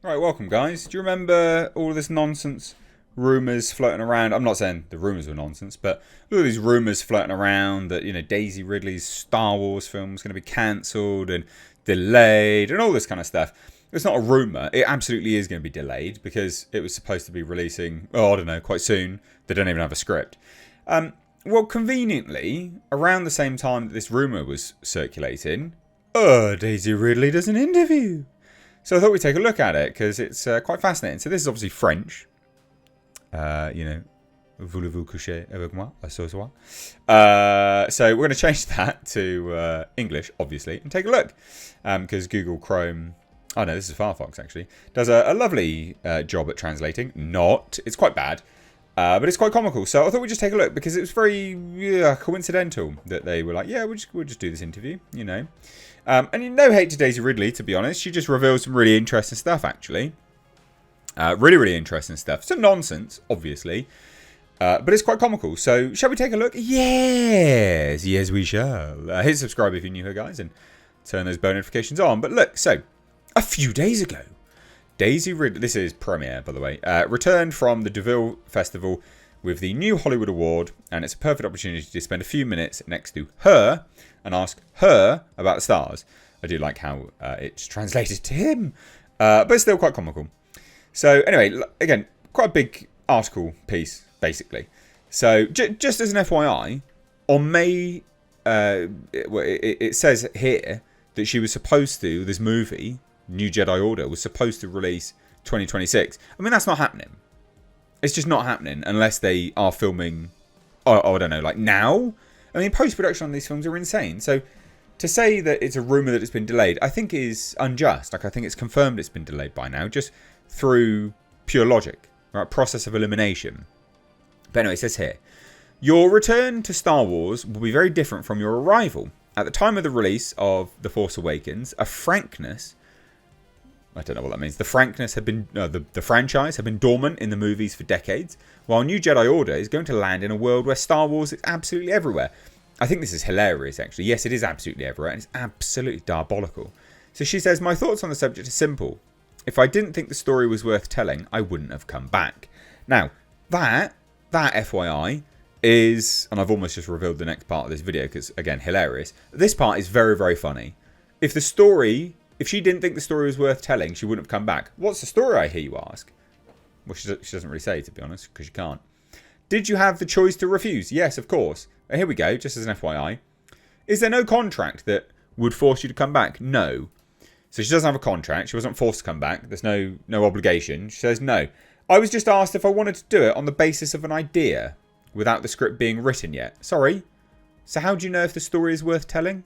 Right, welcome guys. Do you remember all of this nonsense rumours floating around? I'm not saying the rumours were nonsense, but all of these rumours floating around that, Daisy Ridley's Star Wars film is going to be cancelled and delayed and all this kind of stuff. It's not a rumour. It absolutely is going to be delayed because it was supposed to be releasing, I don't know, quite soon. They don't even have a script. Well, conveniently, around the same time that this rumour was circulating, Daisy Ridley does an interview. So I thought we'd take a look at it because it's quite fascinating. So this is obviously French. Voulez-vous coucher avec moi ce soir? So we're going to change that to English, obviously, and take a look. Because Google Chrome, oh no, this is Firefox actually, does a lovely job at translating. It's quite bad. But it's quite comical. So I thought we'd just take a look because it was very coincidental that they were like, yeah, we'll just do this interview, And no hate to Daisy Ridley, to be honest. She just reveals some really interesting stuff, actually. Really, really interesting stuff. Some nonsense, obviously. But it's quite comical. So, shall we take a look? Yes, we shall. Hit subscribe if you're new here, guys, and turn those bell notifications on. But look, so, a few days ago, Daisy Ridley, this is premiere, by the way, returned from the Deauville Festival with the new Hollywood Award, and it's a perfect opportunity to spend a few minutes next to her and ask her about the stars. I do like how it's translated to him, but it's still quite comical. So anyway, again, quite a big article piece, basically. So just as an FYI, on May, it says here that she was supposed to, this movie, New Jedi Order, was supposed to release 2026. I mean, that's not happening. It's just not happening unless they are filming, I don't know, like now. I mean, post-production on these films are insane. So to say that it's a rumour that it's been delayed, I think is unjust. Like, I think it's confirmed it's been delayed by now, just through pure logic, right? Process of elimination. But anyway, it says here, your return to Star Wars will be very different from your arrival. At the time of the release of The Force Awakens, a frankness, I don't know what that means. The frankness had been, the franchise had been dormant in the movies for decades, while New Jedi Order is going to land in a world where Star Wars is absolutely everywhere. I think this is hilarious, actually. Yes, it is absolutely everywhere, and it's absolutely diabolical. So she says, my thoughts on the subject are simple. If I didn't think the story was worth telling, I wouldn't have come back. Now, that FYI is, and I've almost just revealed the next part of this video because, again, hilarious. This part is very, very funny. If she didn't think the story was worth telling, she wouldn't have come back. What's the story, I hear you ask? Well, she doesn't really say, to be honest, because she can't. Did you have the choice to refuse? Yes, of course. And here we go, just as an FYI. Is there no contract that would force you to come back? No. So she doesn't have a contract. She wasn't forced to come back. There's no obligation. She says no. I was just asked if I wanted to do it on the basis of an idea without the script being written yet. Sorry. So how do you know if the story is worth telling?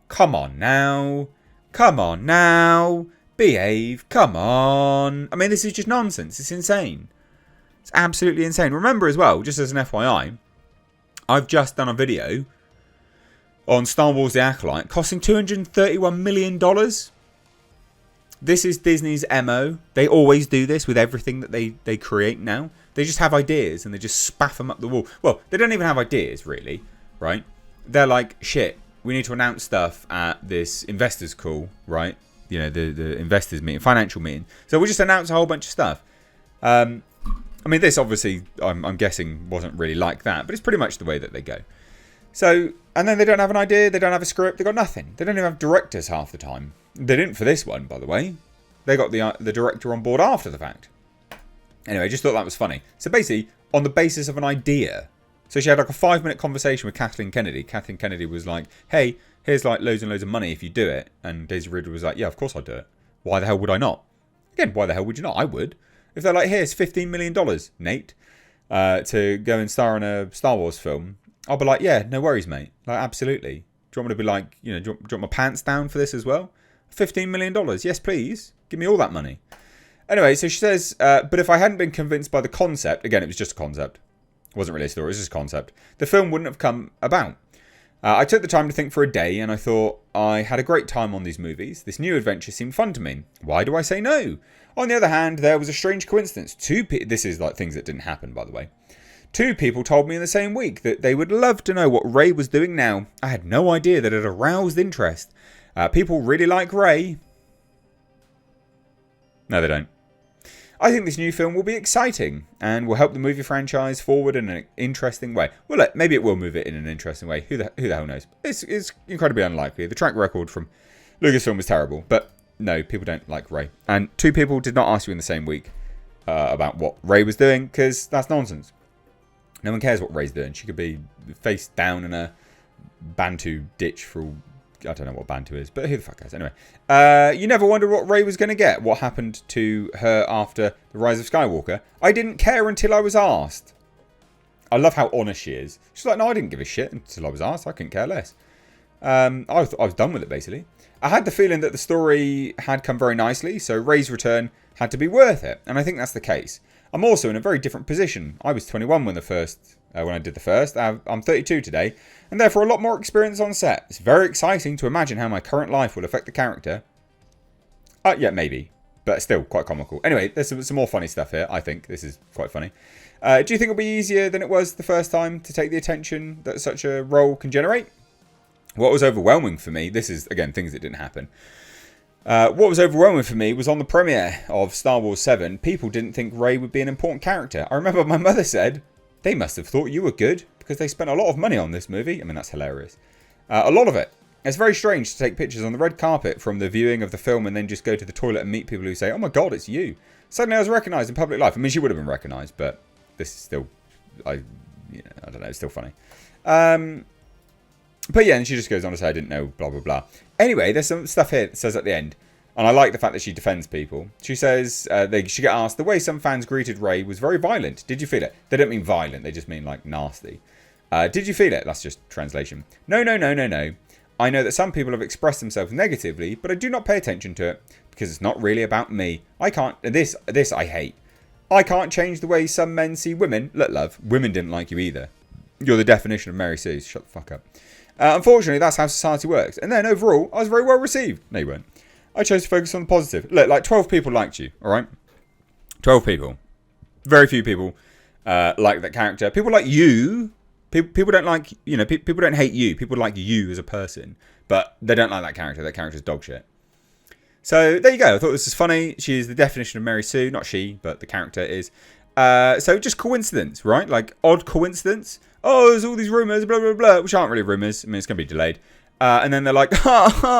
Come on now. Come on now. Behave. Come on. I mean, this is just nonsense. It's insane. It's absolutely insane. Remember as well, just as an FYI, I've just done a video on Star Wars The Acolyte costing $231 million. This is Disney's MO. They always do this with everything that they create now. They just have ideas and they just spaff them up the wall. Well, they don't even have ideas, really, right? They're like, shit, we need to announce stuff at this investors call, right? The investors meeting, financial meeting. So we'll just announce a whole bunch of stuff. I mean, this obviously, I'm guessing, wasn't really like that, but it's pretty much the way that they go. So, and then they don't have an idea, they don't have a script, they got nothing. They don't even have directors half the time. They didn't for this one, by the way. They got the director on board after the fact. Anyway, just thought that was funny. So basically, on the basis of an idea. So she had like a 5-minute conversation with Kathleen Kennedy. Kathleen Kennedy was like, hey, here's like loads and loads of money if you do it. And Daisy Ridley was like, yeah, of course I'll do it. Why the hell would I not? Again, why the hell would you not? I would. If they're like, here's $15 million, Nate, to go and star in a Star Wars film, I'll be like, yeah, no worries, mate. Like, absolutely. Do you want me to be like, do you want my pants down for this as well? $15 million. Yes, please. Give me all that money. Anyway, so she says, but if I hadn't been convinced by the concept, again, it was just a concept. It wasn't really a story, it was just a concept. The film wouldn't have come about. I took the time to think for a day and I thought I had a great time on these movies. This new adventure seemed fun to me. Why do I say no? On the other hand, there was a strange coincidence. This is like things that didn't happen, by the way. 2 people told me in the same week that they would love to know what REY was doing now. I had no idea that it aroused interest. People really like REY. No, they don't. I think this new film will be exciting and will help the movie franchise forward in an interesting way. Well, look, maybe it will move it in an interesting way. Who the hell knows? It's incredibly unlikely. The track record from Lucasfilm was terrible, but no, people don't like Rey. And 2 people did not ask you in the same week about what Rey was doing, because that's nonsense. No one cares what Rey's doing. She could be face down in a Bantu ditch for all... I don't know what Bantu is, but who the fuck cares? Anyway, you never wondered what Rey was going to get. What happened to her after The Rise of Skywalker? I didn't care until I was asked. I love how honest she is. She's like, no, I didn't give a shit until I was asked. I couldn't care less. I was done with it, basically. I had the feeling that the story had come very nicely, so Rey's return had to be worth it, and I think that's the case. I'm also in a very different position. I was 21 when I did the first. I'm 32 today, and therefore a lot more experience on set. It's very exciting to imagine how my current life will affect the character. Yeah, maybe, but still quite comical. Anyway, there's some more funny stuff here, I think. This is quite funny. Do you think it'll be easier than it was the first time to take the attention that such a role can generate? What was overwhelming for me, this is, again, things that didn't happen. What was overwhelming for me was on the premiere of Star Wars 7, people didn't think Rey would be an important character. I remember my mother said, they must have thought you were good because they spent a lot of money on this movie. I mean, that's hilarious. A lot of it. It's very strange to take pictures on the red carpet from the viewing of the film and then just go to the toilet and meet people who say, oh my god, it's you. Suddenly I was recognised in public life. I mean, she would have been recognised, but this is still, I don't know, it's still funny. But yeah, and she just goes on to say, I didn't know, blah, blah, blah. Anyway, there's some stuff here that says at the end, and I like the fact that she defends people. She says, she get asked, the way some fans greeted Rey was very violent. Did you feel it? They don't mean violent, they just mean like nasty. Did you feel it? That's just translation. No. I know that some people have expressed themselves negatively, but I do not pay attention to it, because it's not really about me. I can't, this I hate. I can't change the way some men see women. Look, love, women didn't like you either. You're the definition of Mary Sue. Shut the fuck up. Unfortunately, that's how society works. And then overall, I was very well received. No, you weren't. I chose to focus on the positive. Look, like 12 people liked you, alright? 12 people. Very few people like that character. People like you. People don't like, people don't hate you. People like you as a person. But they don't like that character. That character's dog shit. So, there you go. I thought this was funny. She is the definition of Mary Sue. Not she, but the character is. So, just coincidence, right? Like, odd coincidence. Oh, there's all these rumours, blah, blah, blah, which aren't really rumours. I mean, it's going to be delayed. And then they're like,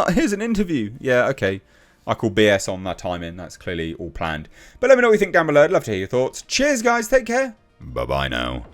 here's an interview. Yeah, okay. I call BS on that timing. That's clearly all planned. But let me know what you think down below. I'd love to hear your thoughts. Cheers, guys. Take care. Bye-bye now.